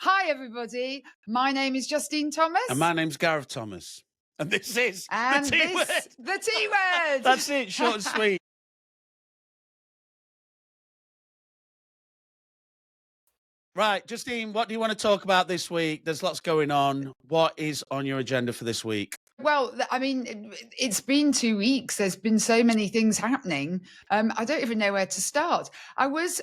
Hi, everybody. My name is Justine And Thomas. my name's Gareth Thomas. And this is And the T this, word. the T word. That's it, short and sweet. Right, Justine, what do you want to talk about this week? There's lots going on. What is on your agenda for this week? Well, I mean, it's been 2 weeks. There's been so many things happening. I don't even know where to start. I was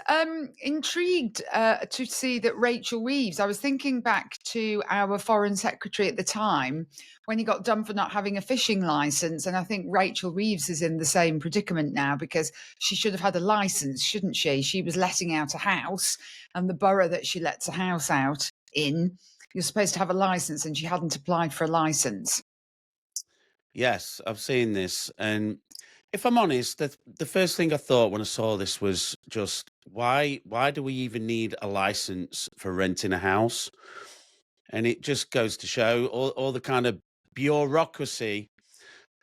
intrigued to see that Rachel Reeves, I was thinking back to our Foreign Secretary at the time when he got done for not having a fishing license. And I think Rachel Reeves is in the same predicament now because she should have had a license, shouldn't she? She was letting out a house, and the borough that she lets a house out in, you're supposed to have a license, and she hadn't applied for a license. Yes, I've seen this. And if I'm honest, the first thing I thought when I saw this was just why do we even need a license for renting a house? And it just goes to show all the kind of bureaucracy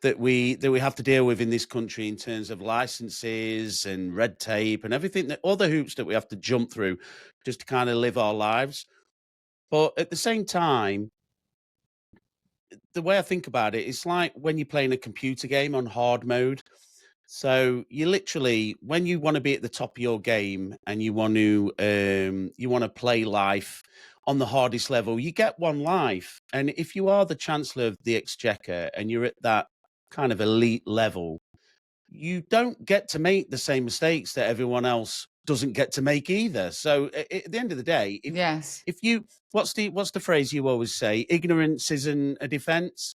that we have to deal with in this country in terms of licenses and red tape and everything, that all the hoops that we have to jump through just to kind of live our lives. But at the same time, the way I think about it, it's like when you're playing a computer game on hard mode. So you literally, when you want to be at the top of your game and you want to play life on the hardest level, you get one life. And if you are the Chancellor of the Exchequer and you're at that kind of elite level, you don't get to make the same mistakes that everyone else doesn't get to make either. So at the end of the day, Yes. if you what's the phrase you always say? Ignorance isn't a defense.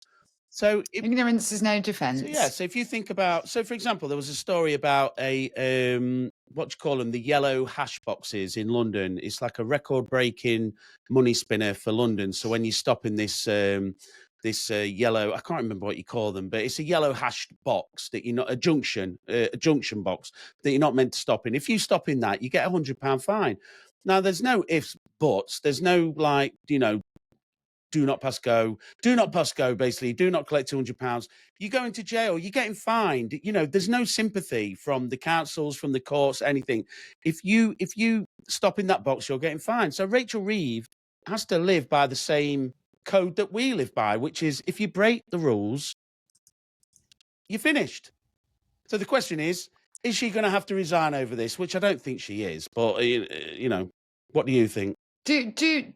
So if Ignorance is no so yeah, defense. so if you think about, so for example, there was a story about a what do you call them, the yellow hash boxes in London. It's like a record breaking money spinner for London. So when you stop in this yellow, I can't remember what you call them, but it's a yellow hash box that you're not, a junction box that you're not meant to stop in. If you stop in that, you get £100 fine. Now there's no ifs, buts. There's no like, do not pass go, do not pass go, basically, do not collect £200. You're going to jail, you're getting fined. There's no sympathy from the councils, from the courts, anything. If you stop in that box, you're getting fined. So Rachel Reeves has to live by the same code that we live by, which is if you break the rules, you're finished. So the question is she going to have to resign over this? Which I don't think she is, but what do you think? Do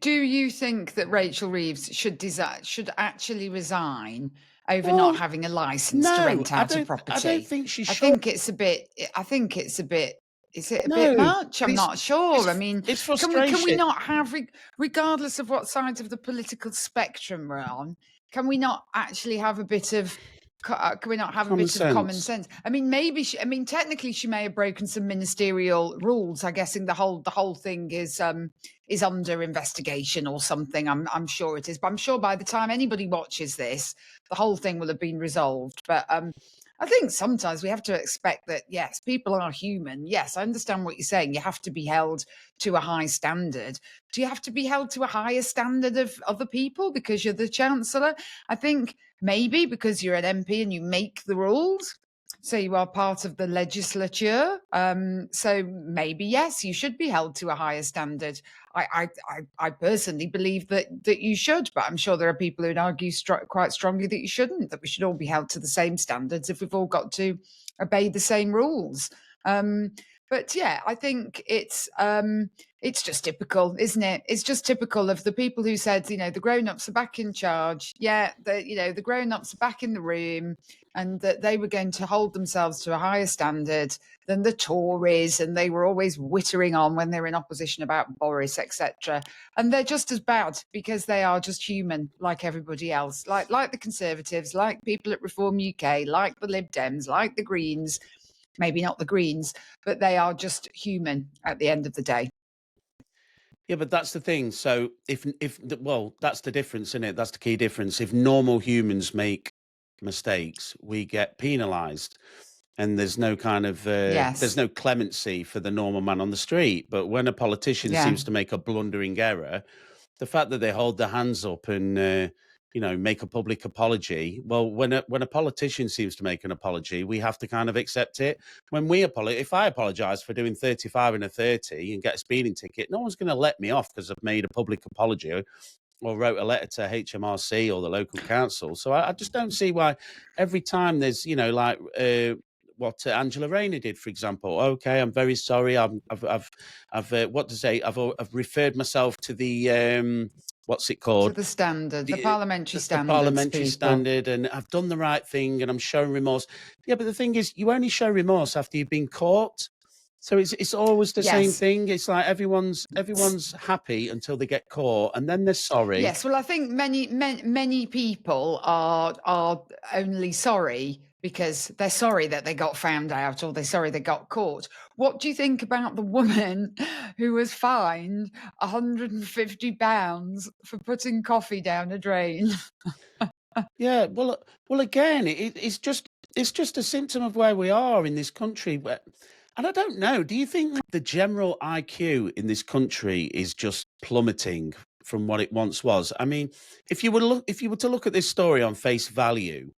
you think that Rachel Reeves should actually resign over not Well, having a license to no, rent I out a don't. I don't property? think she I should. think it's a bit. I think it's a bit. Is it a bit No, much? but I'm not sure. I it's mean, it's can we frustration. not have, regardless of what sides of the political spectrum we're on, can we not actually have a bit of can we not have a Common bit of common sense. sense? I mean, maybe technically she may have broken some ministerial rules. I guessing the whole thing is under investigation or something. I'm sure it is, but I'm sure by the time anybody watches this, the whole thing will have been resolved. But I think sometimes we have to expect that, yes, people are human. Yes, I understand what you're saying. You have to be held to a high standard. Do you have to be held to a higher standard of other people because you're the Chancellor? I think maybe because you're an MP and you make the rules. So you are part of the legislature. So maybe, yes, you should be held to a higher standard. I personally believe that you should, but I'm sure there are people who'd argue quite strongly that you shouldn't, that we should all be held to the same standards if we've all got to obey the same rules. But yeah, I think it's just typical, isn't it? It's just typical of the people who said, the grown-ups are back in charge. Yeah, the grown-ups are back in the room, and that they were going to hold themselves to a higher standard than the Tories, and they were always wittering on when they were in opposition about Boris, etc. And they're just as bad because they are just human, like everybody else, like the Conservatives, like people at Reform UK, like the Lib Dems, like the Greens. Maybe not the Greens, but they are just human at the end of the day. Yeah, but that's the thing. So well, that's the difference, isn't it? That's the key difference. If normal humans make mistakes, we get penalised, and there's no kind of there's Yes. no clemency for the normal man on the street. But when a politician Yeah. seems to make a blundering error, the fact that they hold their hands up and make a public apology. Well, when a politician seems to make an apology, we have to kind of accept it. When we apologize, if I apologize for doing 35 in a 30 and get a speeding ticket, no one's going to let me off because I've made a public apology or wrote a letter to HMRC or the local council. So I just don't see why every time there's, like what Angela Rayner did, for example. Okay, I'm very sorry. I've what to say? I've referred myself to the what's it To called? the standard, the The, parliamentary the standards, parliamentary people. standard, and I've done the right thing, and I'm showing remorse. Yeah, but the thing is, you only show remorse after you've been caught. So it's always the same Yes. thing. It's like everyone's happy until they get caught, and then they're sorry. Yes, well, I think many people are only sorry because they're sorry that they got found out or they're sorry they got caught. What do you think about the woman who was fined £150 for putting coffee down a drain? Yeah, well, again, it's just a symptom of where we are in this country. And I don't know. Do you think the general IQ in this country is just plummeting from what it once was? I mean, if you were to look at this story on face value,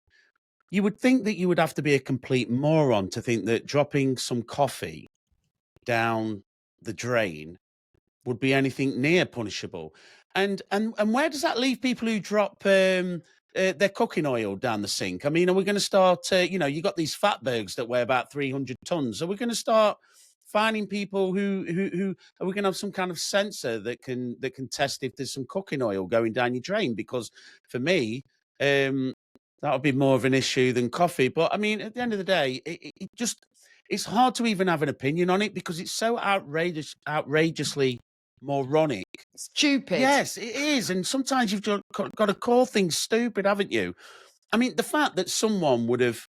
you would think that you would have to be a complete moron to think that dropping some coffee down the drain would be anything near punishable. And where does that leave people who drop their cooking oil down the sink? I mean, are we going to start? You got these fatbergs that weigh about 300 tons. Are we going to start finding people who are we going to have some kind of sensor that can test if there's some cooking oil going down your drain? Because for me, that would be more of an issue than coffee. But I mean, at the end of the day, it just it's hard to even have an opinion on it because it's so outrageously moronic. Stupid. Yes, it is. And sometimes you've got to call things stupid, haven't you? I mean, the fact that someone would have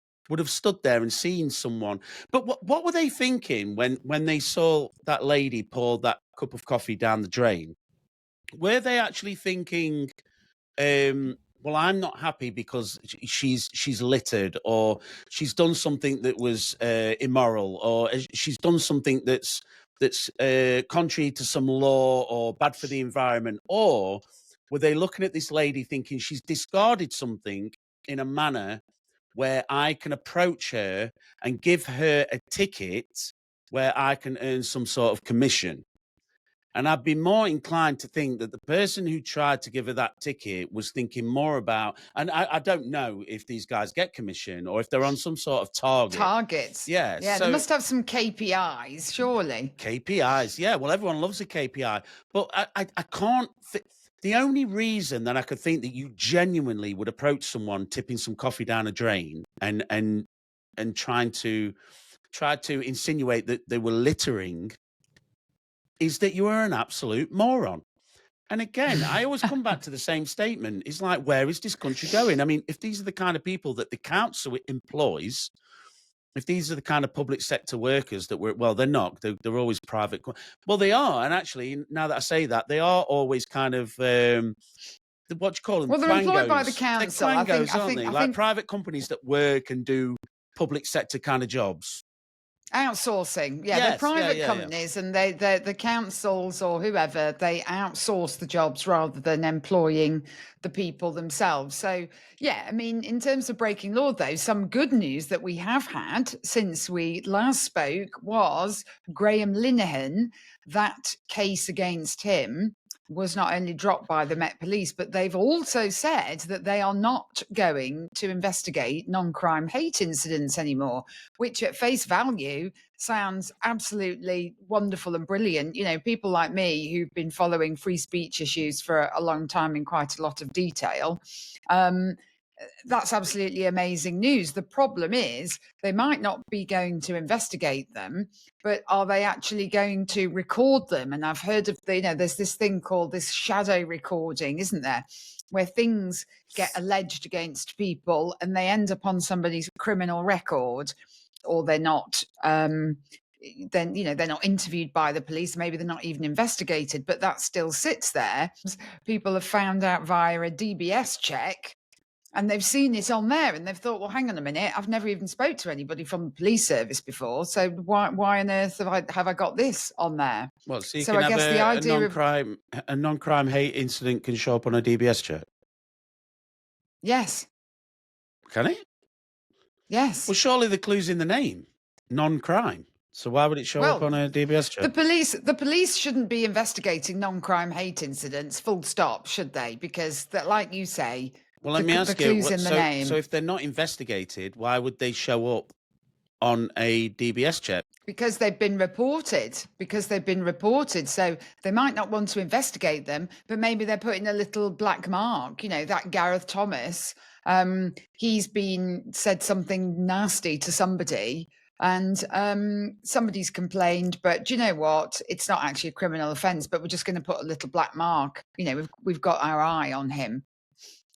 stood there and seen someone, but what were they thinking when they saw that lady pour that cup of coffee down the drain? Were they actually thinking, well, I'm not happy because she's littered, or she's done something that was immoral, or she's done something that's contrary to some law or bad for the environment? Or were they looking at this lady thinking she's discarded something in a manner where I can approach her and give her a ticket where I can earn some sort of commission? And I'd be more inclined to think that the person who tried to give her that ticket was thinking more about, and I don't know if these guys get commission or if they're on some sort of target. Targets. Yeah. Yeah, they So must have some KPIs, surely. KPIs. Yeah. Well, everyone loves a KPI, but I can't. The only reason that I could think that you genuinely would approach someone tipping some coffee down a drain and try to insinuate that they were littering is that you are an absolute moron. And again, I always come back to the same statement. It's like, where is this country going? I mean, if these are the kind of people that the council employs, if these are the kind of public sector workers that well, they're not. They're always private. Well, they are. And actually, now that I say that, they are always kind of, what do you call them? Well, they're employed by the Quangos. They're council. quangos, aren't they? I Like think private companies that work and do public sector kind of jobs. outsourcing. Yeah, they're Yes. Yeah, private yeah, yeah. companies and the councils or whoever, they outsource the jobs rather than employing the people themselves. So, yeah, I mean, in terms of breaking law, though, some good news that we have had since we last spoke was Graham Linehan. That case against him was not only dropped by the Met Police, but they've also said that they are not going to investigate non-crime hate incidents anymore, which at face value sounds absolutely wonderful and brilliant. You know, people like me who've been following free speech issues for a long time in quite a lot of detail, um, that's absolutely amazing news. The problem is they might not be going to investigate them, but are they actually going to record them? And I've heard of there's this thing called this shadow recording, isn't there? Where things get alleged against people and they end up on somebody's criminal record, or they're not then they're not interviewed by the police, maybe they're not even investigated, but that still sits there. People have found out via a DBS check and they've seen it on there and they've thought, well, hang on a minute, I've never even spoke to anybody from the police service before, so why on earth have I got this on there? Well, so you So can I have guess the a idea of non-crime hate incident can show up on a DBS check. Yes. Can it? Yes. Well, surely the clue's in the name, non-crime. So why would it show up on Well, a DBS check? the police shouldn't be investigating non-crime hate incidents, full stop, should they? Because that, like you say, Well, let me the ask you. clue's in the name. So if they're not investigated, why would they show up on a DBS check? Because they've been reported. So they might not want to investigate them, but maybe they're putting a little black mark. That Gareth Thomas, he's been said something nasty to somebody, and somebody's complained, but do you know what? It's not actually a criminal offence, but we're just going to put a little black mark. We've got our eye on him.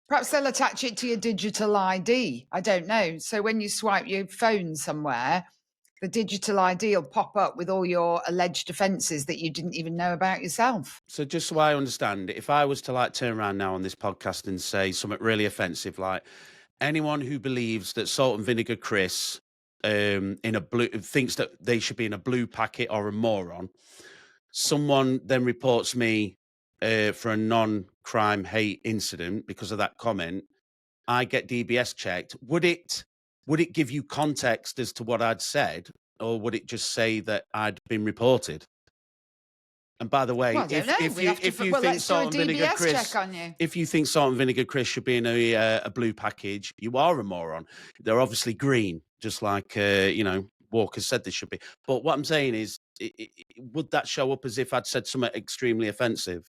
Perhaps they'll attach it to your digital ID. I don't know. So when you swipe your phone somewhere, the digital ID will pop up with all your alleged offences that you didn't even know about yourself. So just so I understand, if I was to turn around now on this podcast and say something really offensive, like anyone who believes that salt and vinegar Chris in a blue thinks that they should be in a blue packet or a moron, someone then reports me for a non-crime hate incident because of that comment, I get DBS checked. Would it give you context as to what I'd said, or would it just say that I'd been reported? And by the way, Well, I don't know. if you think let's do a salt and vinegar DBS Chris, check on you. if you think salt and vinegar Chris should be in a blue package, you are a moron. They're obviously green, just like Walker said they should be. But what I'm saying is, would that show up as if I'd said something extremely offensive?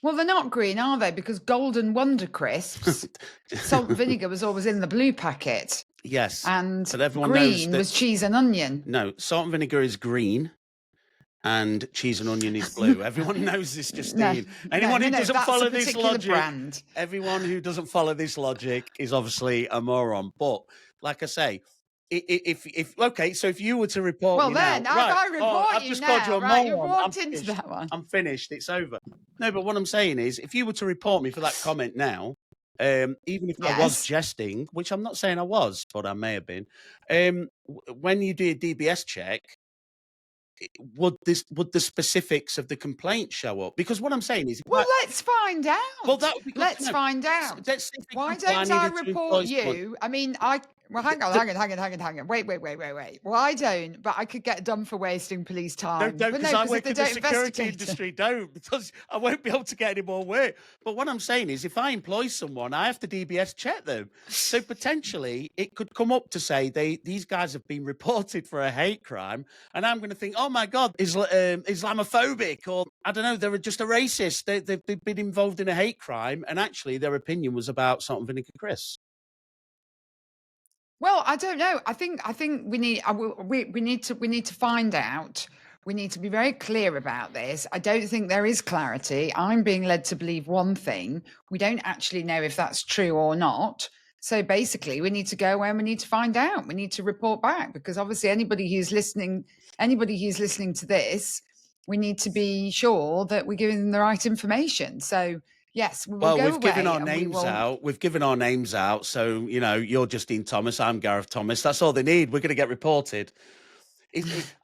Well, they're not green, are they? Because Golden Wonder Crisps, salt and vinegar was always in the blue packet. Yes. And but everyone green knows was cheese and onion. No, salt and vinegar is green and cheese and onion is blue. Everyone knows this, Justine. Anyone who doesn't follow this logic, everyone who doesn't follow this logic is obviously a moron. But like I say, if you were to report me now, I've just called you a moron. You walked into that one. I'm finished. It's over. No, but what I'm saying is, if you were to report me for that comment now, even if I was jesting, which I'm not saying I was, but I may have been, when you do a DBS check, would the specifics of the complaint show up? Because what I'm saying is, let's find out. Well, that would be good. Let's find out. Why don't I report you? I mean, hang on. Wait. Why don't? But I could get done for wasting police time. No, because I work in the security industry. Don't, because I won't be able to get any more work. But what I'm saying is, if I employ someone, I have to DBS check them. So potentially, it could come up to say these guys have been reported for a hate crime, and I'm going to think, oh my God, Islamophobic, or I don't know, they're just a racist. They've been involved in a hate crime, and actually their opinion was about salt and vinegar Chris. Well, I don't know. I think we need to find out. We need to be very clear about this. I don't think there is clarity. I'm being led to believe one thing. We don't actually know if that's true or not. So basically, we need to go away and we need to find out. We need to report back, because obviously anybody who's listening to this, we need to be sure that we're giving them the right information. So yes, we've given our names out. We've given our names out. So, you're Justine Thomas. I'm Gareth Thomas. That's all they need. We're going to get reported.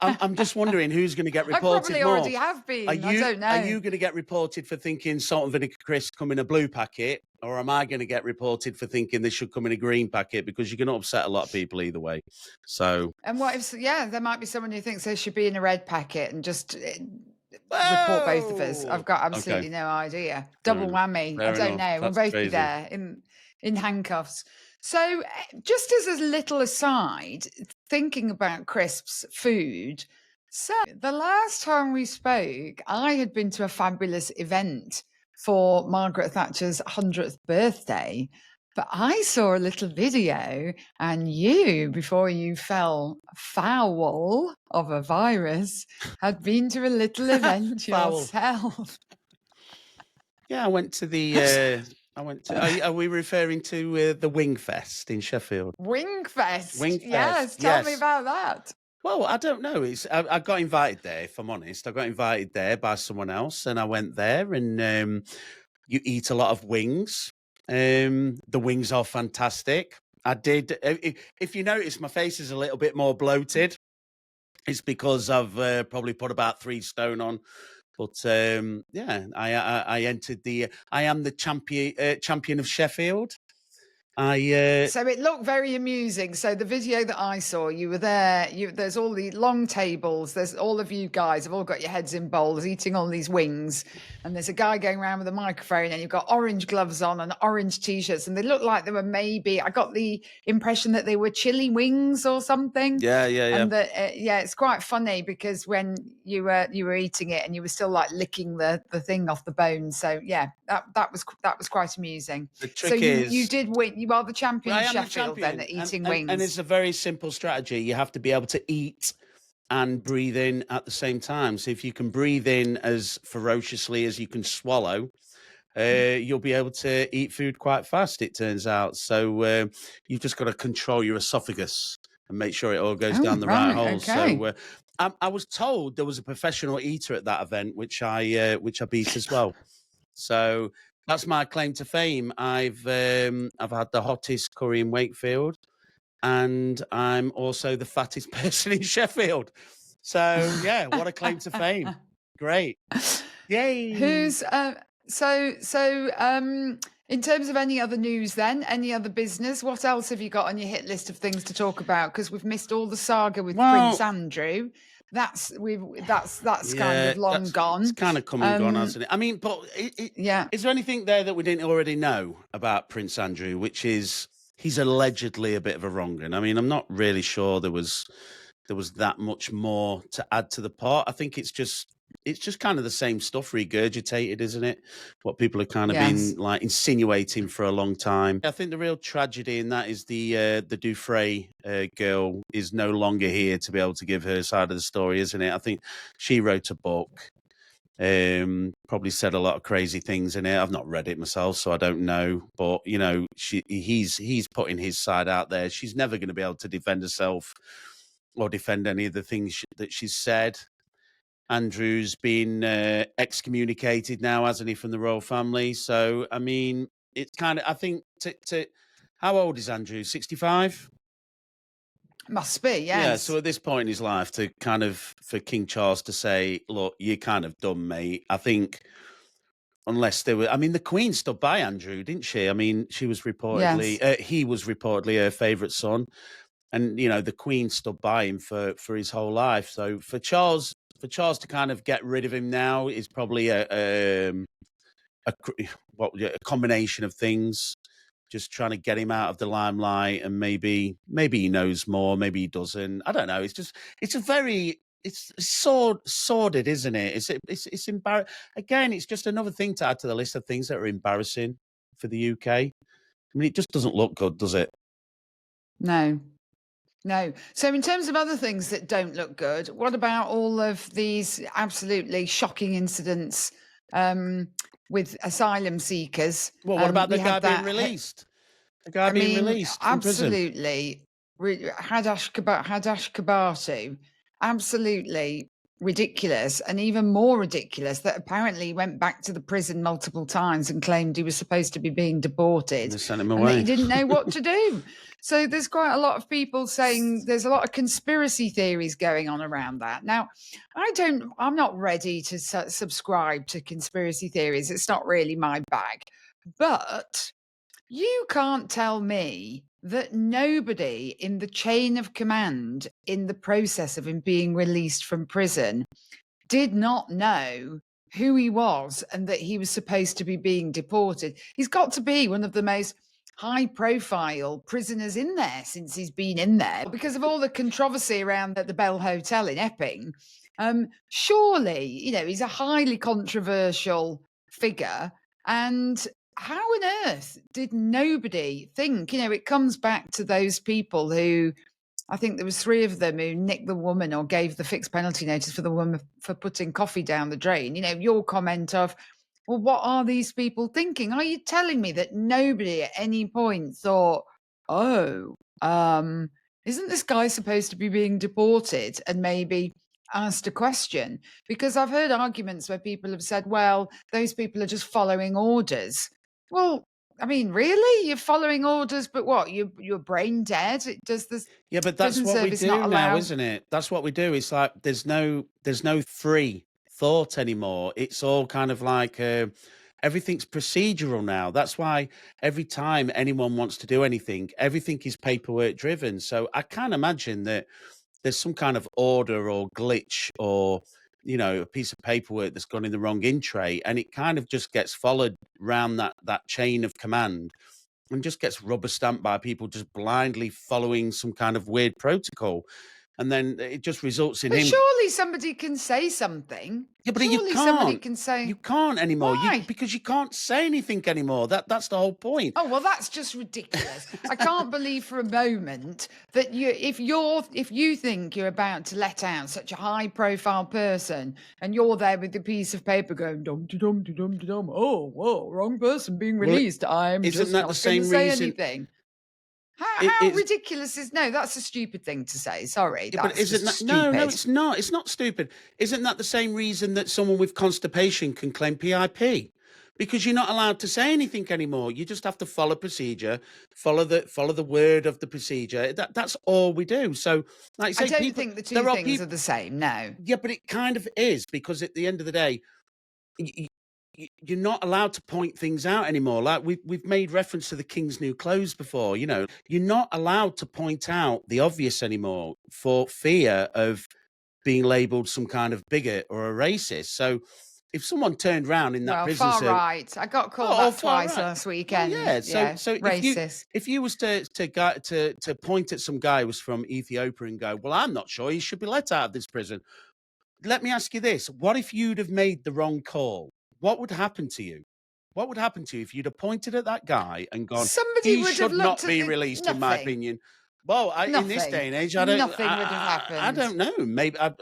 I'm just wondering who's going to get reported. I probably already have been. I don't know. Are you going to get reported for thinking salt and vinegar Chris come in a blue packet, or am I going to get reported for thinking they should come in a green packet? Because you're going to upset a lot of people either way. So. And what if? Yeah, there might be someone who thinks they should be in a red packet and just. Report both of us. I've got absolutely no idea. Double whammy. I don't know. We'll both be there in handcuffs. So just as a little aside, thinking about Crisp's food. So the last time we spoke, I had been to a fabulous event for Margaret Thatcher's 100th birthday. But I saw a little video, and you, before you fell foul of a virus, had been to a little event yourself. Yeah, I went to the. Are we referring to the Wing Fest in Sheffield? Wing Fest. Yes. Tell me about that. Well, I don't know. I got invited there. If I'm honest, I got invited there by someone else, and I went there, and you eat a lot of wings. The wings are fantastic. I did. If you notice, my face is a little bit more bloated. It's because I've probably put about 3 stone on. But I entered the. I am the champion of Sheffield. So it looked very amusing. So the video that I saw, you were there. There's all the long tables. There's all of you guys have all got your heads in bowls, eating all these wings. And there's a guy going around with a microphone, and you've got orange gloves on and orange t-shirts, and they look like they were maybe. I got the impression that they were chili wings or something. Yeah. And that yeah, it's quite funny because when you were eating it and you were still like licking the thing off the bone. So yeah, that was quite amusing. The So trick you is, did win. You are the champion well, I of am the Sheffield then champion, at eating and it's wings. a very simple strategy. You have to be able to eat and breathe in at the same time. So if you can breathe in as ferociously as you can swallow, you'll be able to eat food quite fast, it turns out. So you've just got to control your esophagus and make sure it all goes Oh down the right right, hole. okay. So I was told there was a professional eater at that event, which I beat as well. So that's my claim to fame. I've had the hottest curry in Wakefield, and I'm also the fattest person in Sheffield. So yeah, what a claim to fame! Great, yay! Who's so in terms of any other news then, any other business, what else have you got on your hit list of things to talk about? Because we've missed all the saga with Prince Well, Andrew. That's kind yeah, of long that's it's gone. kind of come and gone, Um hasn't it? I mean, but yeah, is there anything there that we didn't already know about Prince Andrew, which is he's allegedly a bit of a wrong 'un? I mean, I'm not really sure there was that much more to add to the pot. I think it's just kind of the same stuff regurgitated, isn't it? What people have kind of been yes. like insinuating for a long time. I think the real tragedy in that is the Dufresne girl is no longer here to be able to give her side of the story, isn't it? I think she wrote a book. Probably said a lot of crazy things in it. I've not read it myself, so I don't know. But you know, he's putting his side out there. She's never going to be able to defend herself or defend any of the things that she's said. Andrew's been excommunicated now, hasn't he, from the royal family? So, I mean, it's kind of, I think, how old is Andrew? 65? Must be, Yeah, yes. so at this point in his life, to kind of, for King Charles to say, look, you're kind of done, mate. I think, unless there were, I mean, the Queen stood by Andrew, didn't she? I mean, she was Yes. reportedly, he was reportedly her favourite son. And you know the Queen stood by him for his whole life. So for Charles to kind of get rid of him now is probably a combination of things. Just trying to get him out of the limelight, and maybe he knows more, maybe he doesn't. I don't know. It's a very it's sordid, isn't it? It's embarrassing. Again, it's just another thing to add to the list of things that are embarrassing for the UK. I mean, it just doesn't look good, does it? No. No. So, in terms of other things that don't look good, what about all of these absolutely shocking incidents with asylum seekers? Well, what about We the guy had being that. released? The guy I being mean, released from prison. absolutely. Hadash Kabatu, absolutely ridiculous, and even more ridiculous that apparently he went back to the prison multiple times and claimed he was supposed to be being And deported they sent him and that he away. didn't know what to do. So there's quite a lot of people saying there's a lot of conspiracy theories going on around that. Now, I'm not ready to subscribe to conspiracy theories. It's not really my bag. But you can't tell me that nobody in the chain of command in the process of him being released from prison did not know who he was and that he was supposed to be being deported. He's got to be one of the most high profile prisoners in there since he's been in there because of all the controversy around at the Bell Hotel in Epping. Surely, he's a highly controversial figure. And how on earth did nobody think? It comes back to those people who, I think there was three of them who nicked the woman or gave the fixed penalty notice for the woman for putting coffee down the drain. Your comment of, well, what are these people thinking? Are you telling me that nobody at any point thought, oh, isn't this guy supposed to be being deported, and maybe asked a question? Because I've heard arguments where people have said, well, those people are just following orders. Well, I mean, really? You're following orders, but what? You're brain dead? Does this Yeah, but that's prison what we service not do now, allow? isn't it? That's what we do. It's like there's no free thought anymore. It's all kind of like Everything's procedural now. That's why every time anyone wants to do anything, everything is paperwork driven. So I can't imagine that there's some kind of order or glitch or a piece of paperwork that's gone in the wrong in tray, and it kind of just gets followed round that chain of command and just gets rubber stamped by people just blindly following some kind of weird protocol. And then it just results in But him. surely somebody can say something. Yeah, but you Surely somebody can't. can You say, can't anymore. why? Because you can't say anything anymore. That's the whole point. Oh, well, that's just ridiculous. I can't believe for a moment that if you think you're about to let out such a high profile person and you're there with the piece of paper going dum dum dum dum dum, oh, whoa, wrong person being Well, released. I'm isn't just that the not going to same say reason? anything. It How is. ridiculous is no? That's a stupid thing to say. Sorry, Yeah, but that's isn't just that no, stupid. it's not. It's not stupid. Isn't that the same reason that someone with constipation can claim PIP? Because you're not allowed to say anything anymore. You just have to follow procedure, follow the word of the procedure. That's all we do. So, like I I say, don't people think the two there are things are people. the same. No. Yeah, but it kind of is, because at the end of the day, you're not allowed to point things out anymore. Like we've made reference to the King's new clothes before. You're not allowed to point out the obvious anymore for fear of being labelled some kind of bigot or a racist. So if someone turned around in that Well, prison far service, right. I got called oh, that far twice right. last Well, weekend. yeah. So Yeah, so racist. if you was to point at some guy who was from Ethiopia and go, well, I'm not sure he should be let out of this prison. Let me ask you this: what if you'd have made the wrong call? What would happen to you? What would happen to you if you'd have pointed at that guy and gone, Somebody "He would have should looked not at be the released," in my nothing. opinion? Well, in this day Nothing. and age, Nothing would have I happened. don't know. Maybe I'm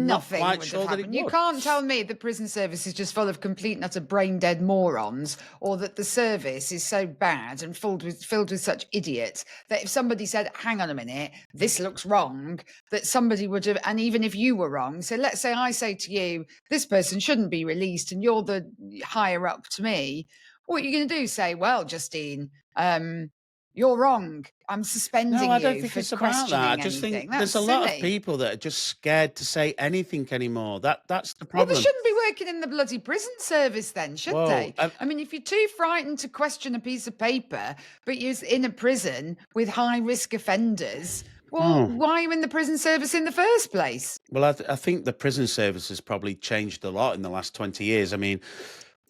not Nothing quite would have sure that it happened. You would. can't tell me the prison service is just full of complete and utter brain dead morons, or that the service is so bad and filled with such idiots that if somebody said, hang on a minute, this looks wrong, that somebody would have, and even if you were wrong, so let's say I say to you, this person shouldn't be released, and you're the higher up to me, what are you going to do? Say, well, Justine, you're wrong. I'm No, suspending I don't you think for it's about that. I questioning just think anything. there's That's a lot of silly. people that are just scared to say anything anymore. That's the Well, they problem. shouldn't be working in the bloody prison service then, should Whoa. they? I mean, if you're too frightened to question a piece of paper, but you're in a prison with high risk offenders, well, Oh. why are you in the prison service in the first place? Well, I think the prison service has probably changed a lot in the last 20 years. I mean,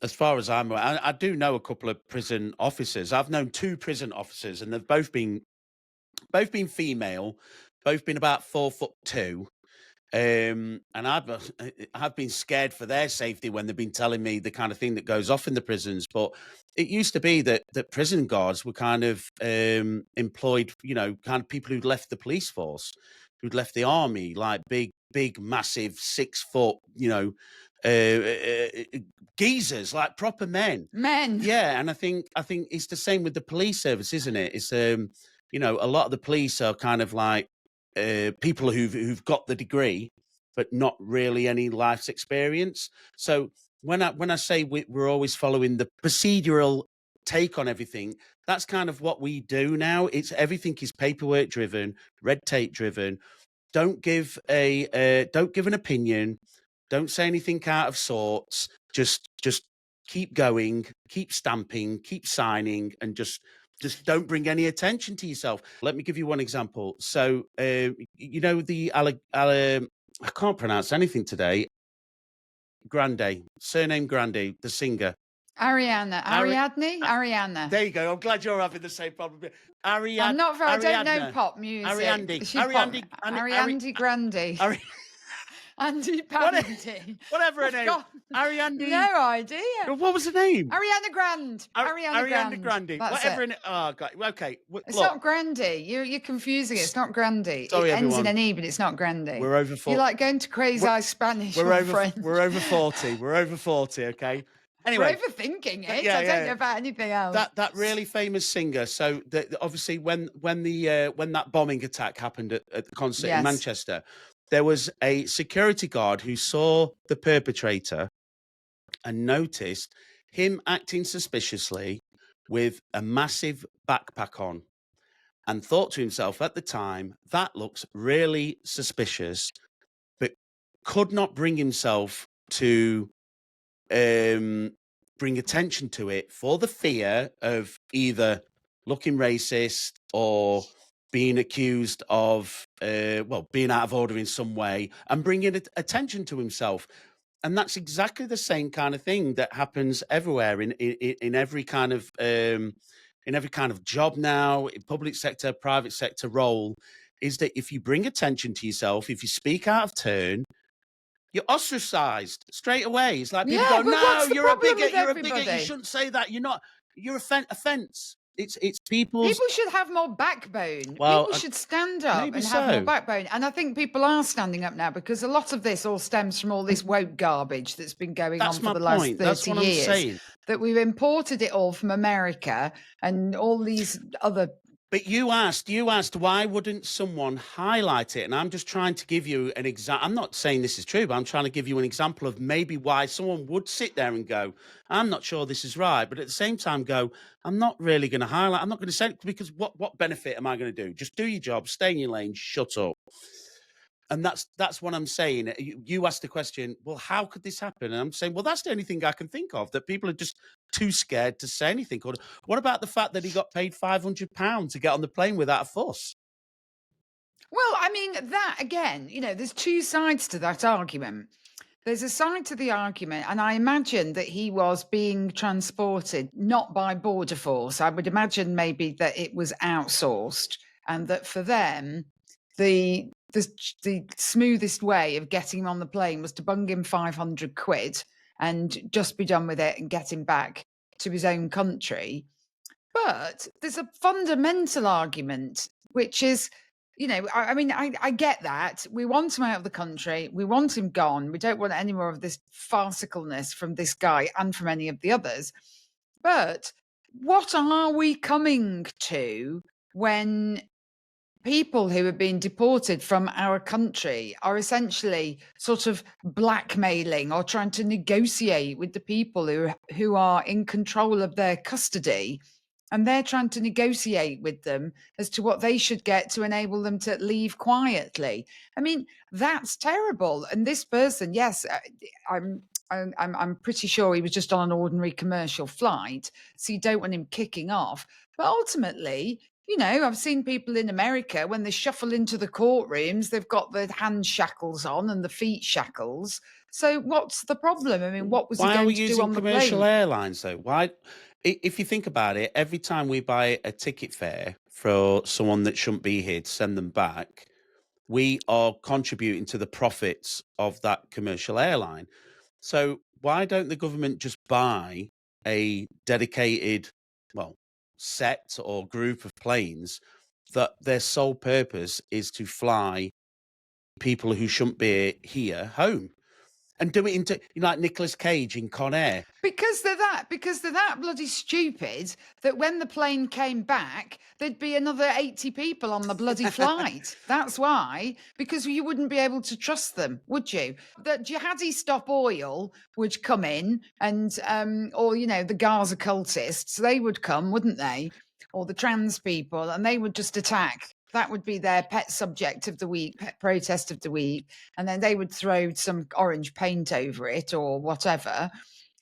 as far as I'm aware, I do know a couple of prison officers. I've known two prison officers, and they've both been female, both been about 4'2". And I've been scared for their safety when they've been telling me the kind of thing that goes off in the prisons. But it used to be that prison guards were kind of employed, kind of people who'd left the police force, who'd left the army, like big, massive 6 foot, geezers, like proper men. Men. Yeah, and I think it's the same with the police service, isn't it? It's a lot of the police are kind of like people who've got the degree, but not really any life's experience. So when I say we're always following the procedural take on everything, that's kind of what we do now. It's everything is paperwork driven, red tape driven. Don't give an opinion. Don't say anything out of sorts. Just keep going, keep stamping, keep signing, and just don't bring any attention to yourself. Let me give you one example. So, I can't pronounce anything today. Grande, surname Grande, the singer. Ari- Ariadne. there you go. I'm glad you're having the same problem. I'm not. I don't know Ariadne, pop music. Ariande, She pop. Ariande Grande. Ari, Andy what, Pandy. whatever her I've name. got Ariande. no idea. What was her name? Ariana Grande. Ariana Ariana Grande. Grande. That's Whatever. it. Oh, God. Okay. It's Look. not Grande. You're confusing it. It's not Grande. It Sorry, ends in everyone. an E, but it's not Grande. We're over You 40. like going to crazy eye Spanish or French. We're over 40. We're over 40. Okay. We're Anyway. overthinking it. Yeah, I don't yeah. know about anything else. That really famous singer. So obviously when that bombing attack happened at the concert in Yes. Manchester, there was a security guard who saw the perpetrator and noticed him acting suspiciously with a massive backpack on, and thought to himself at the time, that looks really suspicious, but could not bring himself to bring attention to it for the fear of either looking racist or being accused of, being out of order in some way, and bringing attention to himself. And that's exactly the same kind of thing that happens everywhere in every kind of job now, in public sector, private sector role, is that if you bring attention to yourself, if you speak out of turn, you're ostracized straight away. It's like people Yeah, go, but "No, what's the you're a problem bigot. with You're a bigot. You everybody? shouldn't say that. You're not. You're offense." It's people's. People should have more backbone. Well, People should stand up maybe and have more so. backbone. And I think people are standing up now because a lot of this all stems from all this woke garbage that's been going on That's for my the last point. That's 30 what I'm years. saying. That we've imported it all from America and all these other. But you asked, why wouldn't someone highlight it? And I'm just trying to give you an example. I'm not saying this is true, but I'm trying to give you an example of maybe why someone would sit there and go, I'm not sure this is right. But at the same time go, I'm not really going to highlight. I'm not going to say it because what benefit am I going to do? Just do your job, stay in your lane, shut up. And that's what I'm saying. You asked the question, well, how could this happen? And I'm saying, well, that's the only thing I can think of, that people are just too scared to say anything. Or what about the fact that he got paid £500 to get on the plane without a fuss? Well, I mean, that again, there's two sides to that argument. There's a side to the argument, and I imagine that he was being transported not by Border Force. I would imagine maybe that it was outsourced, and that for them, the smoothest way of getting him on the plane was to bung him 500 quid and just be done with it and get him back to his own country. But there's a fundamental argument, which is, I mean, I get that. We want him out of the country. We want him gone. We don't want any more of this farcicalness from this guy and from any of the others. But what are we coming to when people who have been deported from our country are essentially sort of blackmailing or trying to negotiate with the people who are in control of their custody, and they're trying to negotiate with them as to what they should get to enable them to leave quietly? I mean, that's terrible. And this person, yes, I'm pretty sure he was just on an ordinary commercial flight, so you don't want him kicking off. But ultimately, I've seen people in America when they shuffle into the courtrooms, they've got the hand shackles on and the feet shackles. So what's the problem? I mean, what was he Why are we going to do using on the commercial plane? airlines though? Why, if you think about it, every time we buy a ticket fare for someone that shouldn't be here to send them back, we are contributing to the profits of that commercial airline. So why don't the government just buy a dedicated, well, set or group of planes that their sole purpose is to fly people who shouldn't be here home, and do it into, like Nicolas Cage in Con Air? Because they're that bloody stupid that when the plane came back, there'd be another 80 people on the bloody flight. That's why, because you wouldn't be able to trust them, would you? The jihadi stop oil would come in and or the Gaza cultists, they would come, wouldn't they? Or the trans people, and they would just attack. That would be their pet subject of the week, pet protest of the week. And then they would throw some orange paint over it or whatever.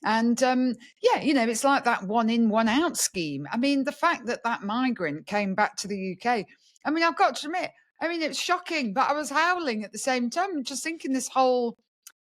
And it's like that one in, one out scheme. I mean, the fact that that migrant came back to the UK, I mean, I've got to admit, I mean, it's shocking, but I was howling at the same time, just thinking this whole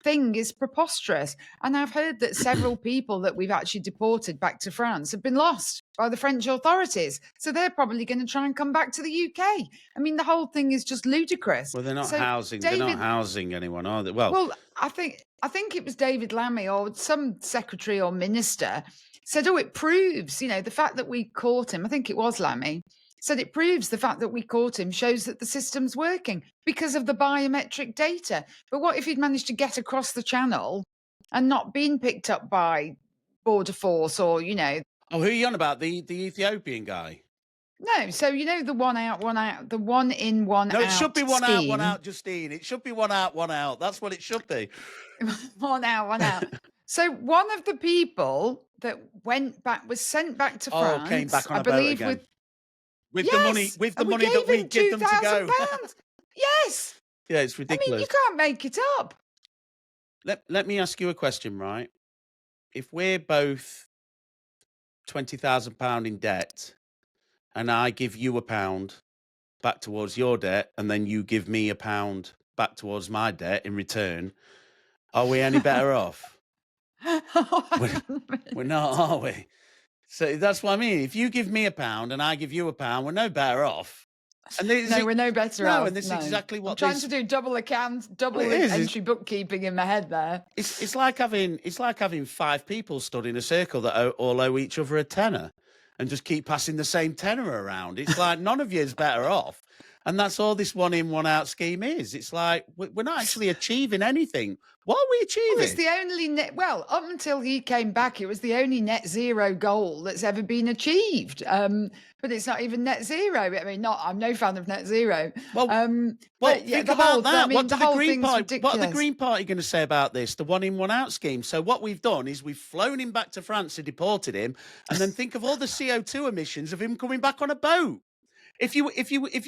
thing is preposterous. And I've heard that several people that we've actually deported back to France have been lost by the French authorities. So they're probably going to try and come back to the UK. I mean, the whole thing is just ludicrous. Well, they're not So housing. They're not David, housing anyone, are they? Well, well, I think it was David Lammy or some secretary or minister said, "Oh, it proves, the fact that we caught him." I think it was Lammy said it proves the fact that we caught him shows that the system's working because of the biometric data. But what if he'd managed to get across the channel and not been picked up by border force or oh, who are you on about? The Ethiopian guy? no? So the one out, one out, the one in, one No, it should out be one scheme. out, Justine. It should be one out. That's what it should be. One out, one out. So one of the people that went back was sent back to Oh, came France, back on I a boat believe, again with with the money, yes, and we that gave we him give two them to thousand go. pounds. Yes, Yeah, it's I mean you ridiculous. can't make it up. Let me ask you a question, right? If we're both £20,000 in debt, and I give you £1 back towards your debt, and then you give me £1 back towards my debt in return, are we any better off? Oh, We're, hang on a we're minute. not, are we? So that's what I mean. If you give me £1 and I give you £1, we're no better off. And No, we're no better no, off. and this is No. exactly I'm what trying this. to do double account, double Well, it is. entry bookkeeping in my head there. It's like having 5 people stood in a circle that all owe each other a tenner, and just keep passing the same tenner around. It's like none of you is better off, and that's all this one in, one out scheme is. It's like we're not actually achieving anything. What are we Well, it's achieving? the only up until he came back, it was the only net zero goal that's ever been achieved. But it's not even net zero. I mean, I'm no fan of net zero. Well, but yeah, think about that. I mean, What the do the whole Green thing's Party? ridiculous. What are the Green Party going to say about this? The one in, one out scheme. So what we've done is we've flown him back to France and deported him, and then think of all the CO2 emissions of him coming back on a boat. If you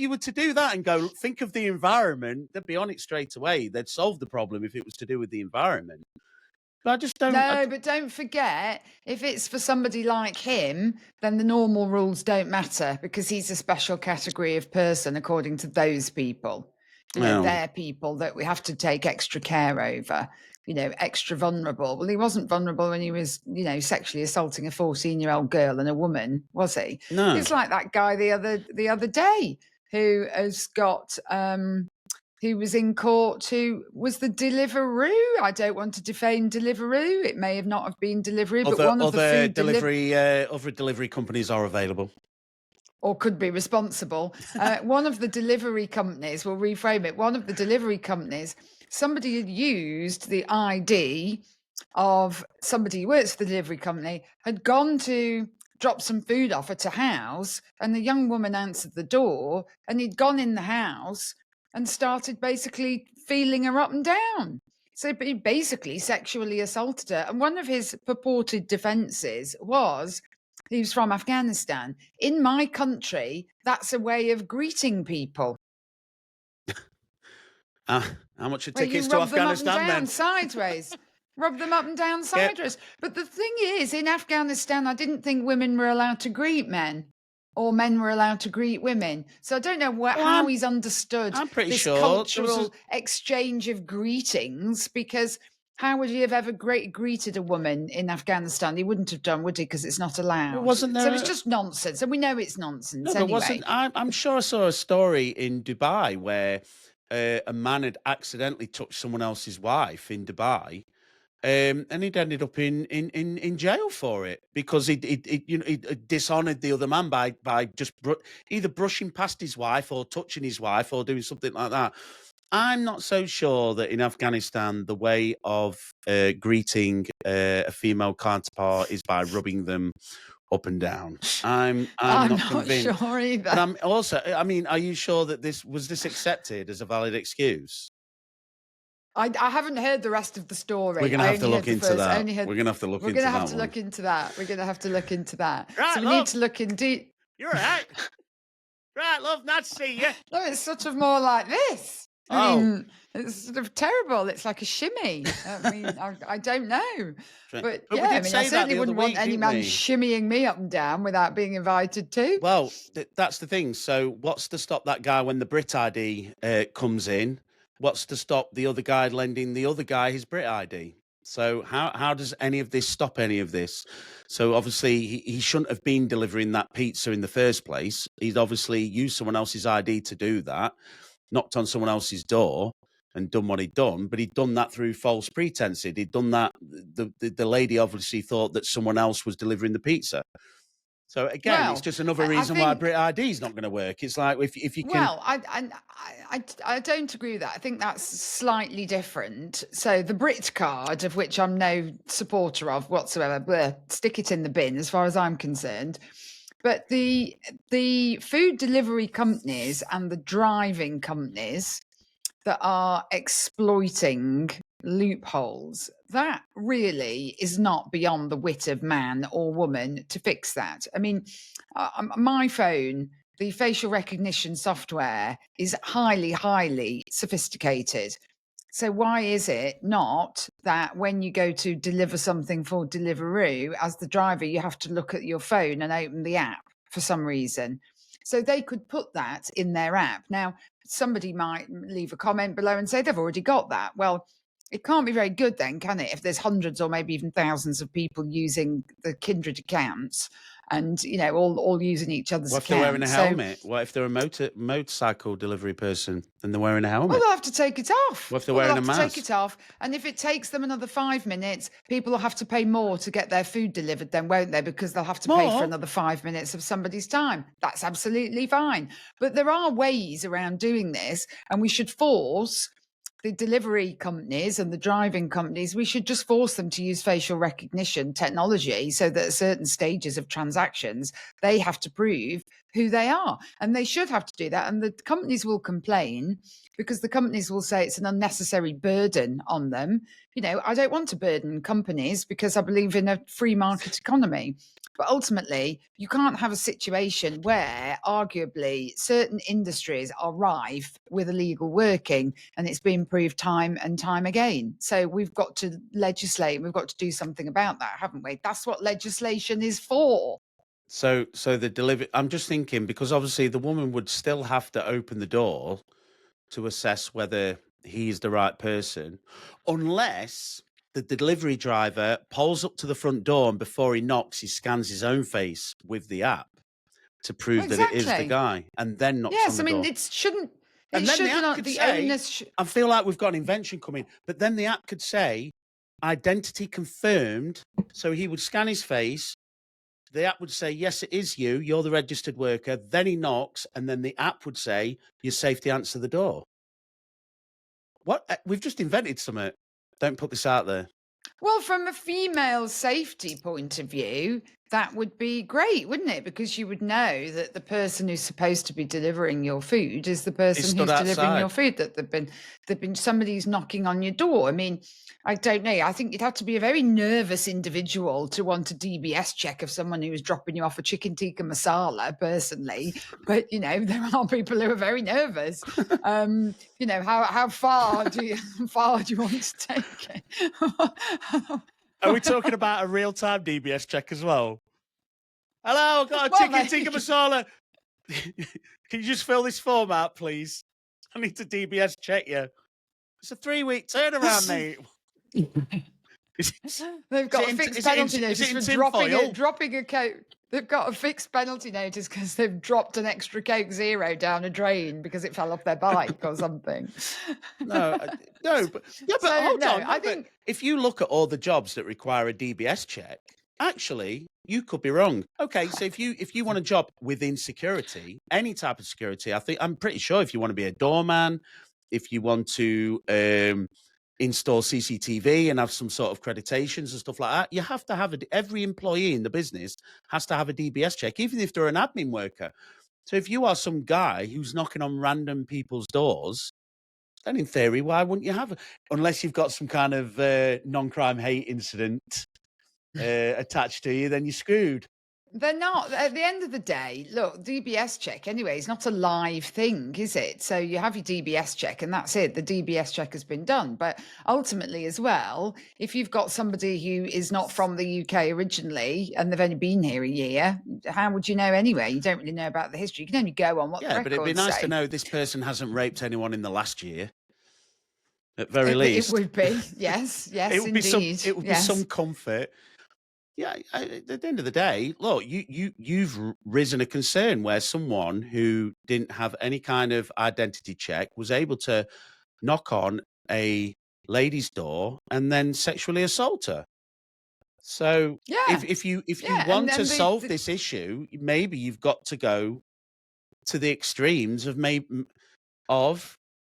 were to do that and go think of the environment, they'd be on it straight away. They'd solve the problem if it was to do with the environment. But I just don't. No, but don't forget, if it's for somebody like him, then the normal rules don't matter because he's a special category of person according to those people. They're people that we have to take extra care over, extra vulnerable. Well, he wasn't vulnerable when he was, sexually assaulting a 14-year-old girl and a woman, was he? No. It's like that guy the other day who has got who was in court, who was the Deliveroo. I don't want to defame Deliveroo. It may have not have been Deliveroo, but one of the food other delivery companies are available. Or could be responsible. One of the delivery companies, we'll reframe it, one of the delivery companies, somebody had used the ID of somebody who works for the delivery company, had gone to drop some food off at a house, and the young woman answered the door, and he'd gone in the house and started basically feeling her up and down. So he basically sexually assaulted her. And one of his purported defences was he was from Afghanistan. In my country, that's a way of greeting people. How much are Where tickets you to rub them up Afghanistan and down then? sideways. Rub them up and down sideways. But the thing is, in Afghanistan, I didn't think women were allowed to greet men, or men were allowed to greet women. So I don't know how he's understood this cultural exchange of greetings, because how would he have ever greeted a woman in Afghanistan? He wouldn't have done, would he? Because it's not allowed. Wasn't there? So it's just nonsense, and we know it's nonsense anyway. I'm sure I saw a story in Dubai where a man had accidentally touched someone else's wife in Dubai. And he'd ended up in jail for it because he dishonoured the other man by just either brushing past his wife or touching his wife or doing something like that. I'm not so sure that in Afghanistan the way of greeting a female counterpart is by rubbing them up and down. I'm not convinced. Sure either. But I'm also, I mean, are you sure that this was accepted as a valid excuse? I haven't heard the rest of the story. We're going to have to look into that. We're going to have to look into that. We're going to have to look into that. Right, so we need to look in deep. You're right. Right, love, nice to see you. No, it's sort of more like this. I mean, it's sort of terrible. It's like a shimmy. I mean, I don't know. But yeah, I mean, I certainly wouldn't want any man shimmying me up and down without being invited to. Well, that's the thing. So what's to stop that guy when the Brit ID comes in? What's to stop the other guy lending the other guy his Brit ID? So how does any of this stop any of this? So obviously he shouldn't have been delivering that pizza in the first place. He's obviously used someone else's ID to do that, knocked on someone else's door and done what he'd done, but he'd done that through false pretenses. He'd done that. The lady obviously thought that someone else was delivering the pizza. So again, it's just another reason why Brit ID is not going to work. It's like if you can. Well, I don't agree with that. I think that's slightly different. So the Brit card, of which I'm no supporter of whatsoever, stick it in the bin as far as I'm concerned. But the food delivery companies and the driving companies that are exploiting loopholes, that really is not beyond the wit of man or woman to fix that. I mean, my phone, the facial recognition software is highly, highly sophisticated. So why is it not that when you go to deliver something for Deliveroo, as the driver, you have to look at your phone and open the app for some reason? So they could put that in their app. Now, somebody might leave a comment below and say they've already got that. Well, it can't be very good then, can it? If there's hundreds or maybe even thousands of people using the kindred accounts and, all using each other's What if they're wearing a accounts. So, helmet? What if they're a motorcycle delivery person and they're wearing a well, helmet? they'll have to take it off. What if they're Well, they'll wearing a have to take mask? it off. And if it takes them another 5 minutes, people will have to pay more to get their food delivered then, won't they? Because they'll have to pay for More? another 5 minutes of somebody's time. That's absolutely fine. But there are ways around doing this, and we should force the delivery companies and the driving companies, we should just force them to use facial recognition technology so that at certain stages of transactions, they have to prove who they are. And they should have to do that. And the companies will complain because the companies will say it's an unnecessary burden on them. I don't want to burden companies because I believe in a free market economy. But ultimately, you can't have a situation where arguably certain industries are rife with illegal working, and it's been proved time and time again. So we've got to legislate, we've got to do something about that, haven't we? That's what legislation is for. So the delivery. I'm just thinking because obviously the woman would still have to open the door to assess whether he's the right person, unless the delivery driver pulls up to the front door and before he knocks, he scans his own face with the app to Well, prove that it is the exactly. guy, and then knocks on Yes, the I mean door. it shouldn't. It And then the should app not. could The say, onus. I feel like we've got an invention coming, but then the app could say, identity confirmed. So he would scan his face. The app would say, yes, it is you. You're the registered worker. Then he knocks, and then the app would say, you're safe to answer the door. What? We've just invented something. Don't put this out there. Well, from a female safety point of view, that would be great, wouldn't it? Because you would know that the person who's supposed to be delivering your food is the He person stood who's delivering your outside. food. That they've been somebody's knocking on your door. I mean, I don't know. I think you'd have to be a very nervous individual to want a DBS check of someone who was dropping you off a chicken tikka masala, personally. But there are people who are very nervous. How far do you want to take it? Are we talking about a real-time DBS check as well? Hello, I've got a Well, chicken tikka masala. Can you just fill this form out, please? I need to DBS check you. It's a 3-week turnaround, mate. They've got a fixed penalty notice for dropping a Coke. They've got a fixed penalty notice because they've dropped an extra Coke Zero down a drain because it fell off their bike or something. No, but hold on. I think if you look at all the jobs that require a DBS check, actually, you could be wrong. Okay, so if you want a job within security, any type of security, I'm pretty sure if you want to be a doorman, if you want to install CCTV and have some sort of accreditations and stuff like that, you have to have every employee in the business has to have a DBS check, even if they're an admin worker. So if you are some guy who's knocking on random people's doors, then in theory, why wouldn't you have it? Unless you've got some kind of non-crime hate incident attached to you, then you're screwed. they're not. At the end of the day, look, DBS check anyway is not a live thing, is it? So you have your DBS check and that's it. The DBS check has been done. But ultimately as well, if you've got somebody who is not from the UK originally and they've only been here a year, how would you know anyway? You don't really know about the history. You can only go on what the records but it'd be nice say. to know this person hasn't raped anyone in the last year. At very least. It would be. Yes, it would indeed. It would be some comfort. Yeah, at the end of the day, look, you've risen a concern where someone who didn't have any kind of identity check was able to knock on a lady's door and then sexually assault her. So if you want to solve this issue, maybe you've got to go to the extremes of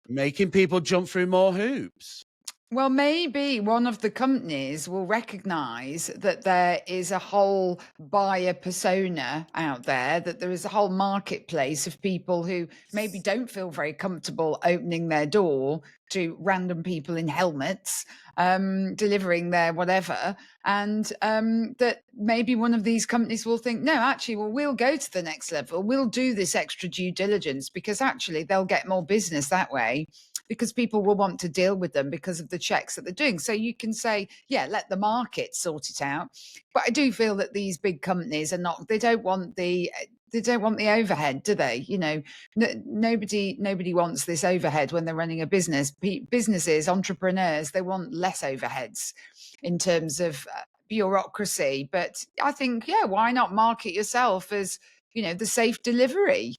making people jump through more hoops. Well, maybe one of the companies will recognize that there is a whole buyer persona out there, that there is a whole marketplace of people who maybe don't feel very comfortable opening their door to random people in helmets, delivering their whatever. And that maybe one of these companies will think, no, actually, well, we'll go to the next level. We'll do this extra due diligence because actually they'll get more business that way. because people will want to deal with them because of the checks that they're doing. So you can say, yeah, let the market sort it out. But I do feel that these big companies are not, they don't want the overhead, do they? You know, nobody wants this overhead when they're running a business. Businesses, entrepreneurs, they want less overheads in terms of bureaucracy. But I think, yeah, why not market yourself as, you know, the safe delivery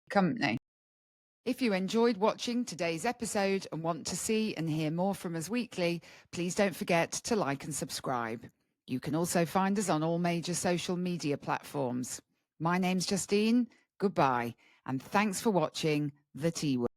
company? If you enjoyed watching today's episode and want to see and hear more from us weekly, please don't forget to like and subscribe. You can also find us on all major social media platforms. My name's Justine. Goodbye, and thanks for watching The T Word.